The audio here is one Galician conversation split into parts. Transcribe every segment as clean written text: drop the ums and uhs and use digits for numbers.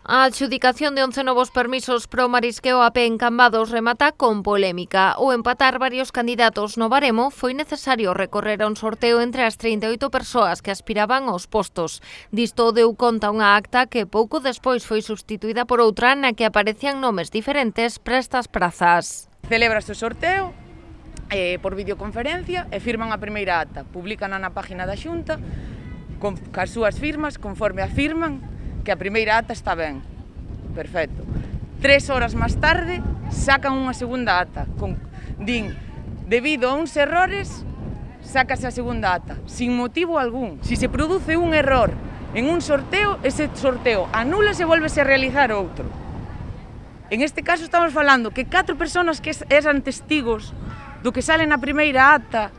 A adxudicación de 11 novos permisos pro marisqueo a pé en Cambados remata con polémica. Ao empatar varios candidatos no baremo, foi necesario recorrer a un sorteo entre as 38 persoas que aspiraban aos postos. Disto deu conta unha acta que pouco despois foi substituída por outra na que aparecían nomes diferentes para estas prazas. Celebrase o sorteo por videoconferencia e firman a primeira acta. Publican na página da Xunta cas súas firmas conforme afirman que a primeira acta está ben. Perfecto. 3 horas máis tarde sacan unha segunda acta. Din, debido a uns errores, sácase a segunda acta, sin motivo algún. Si se produce un error en un sorteo, ese sorteo anúlase e volvese a realizar outro. En este caso estamos falando que 4 persoas que eran testigos do que sale na primeira acta,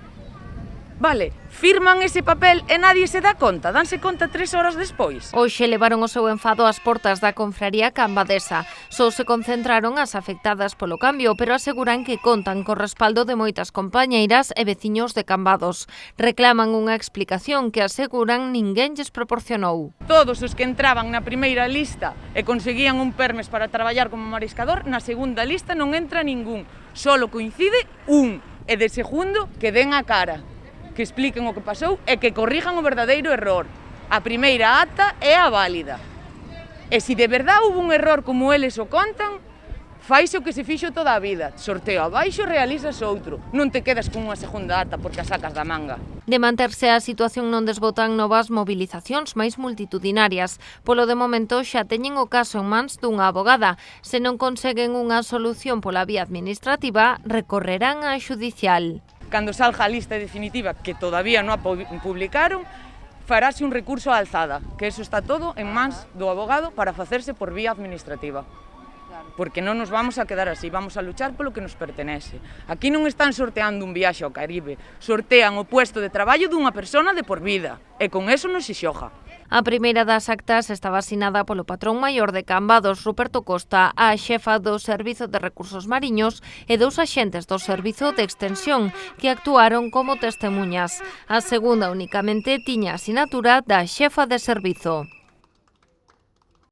vale, firman ese papel e nadie se dá conta, danse conta 3 horas despois. Hoxe levaron o seu enfado ás portas da confraría cambadesa. Só se concentraron as afectadas polo cambio, pero aseguran que contan co respaldo de moitas compañeiras e veciños de Cambados. Reclaman unha explicación que aseguran ninguén lles proporcionou. Todos os que entraban na primeira lista e conseguían un permes para traballar como mariscador, na segunda lista non entra ningún. Solo coincide un, e de segundo que den a cara, que expliquen o que pasou e que corrijan o verdadeiro error. A primeira acta é a válida. E se de verdade houve un error como eles o contan, faise o que se fixo toda a vida. Sorteo abaixo, realizas outro. Non te quedas con unha segunda acta porque a sacas da manga. De manterse a situación non desbotan novas movilizacións máis multitudinarias. Polo de momento xa teñen o caso en mans dunha abogada. Se non conseguen unha solución pola vía administrativa, recorrerán á xudicial. Cando salga a lista definitiva, que todavía non a publicaron, farase un recurso á alzada, que eso está todo en mans do abogado para facerse por vía administrativa. Porque non nos vamos a quedar así, vamos a luchar polo que nos pertenece. Aquí non están sorteando un viaxe ao Caribe, sortean o puesto de traballo dunha persona de por vida, e con eso non se xoja. A primeira das actas estaba asinada polo patrón maior de Cambados, Ruperto Costa, a xefa do Servizo de Recursos Mariños e 2 axentes do Servizo de Extensión que actuaron como testemuñas. A segunda únicamente tiña a asinatura da xefa de servizo.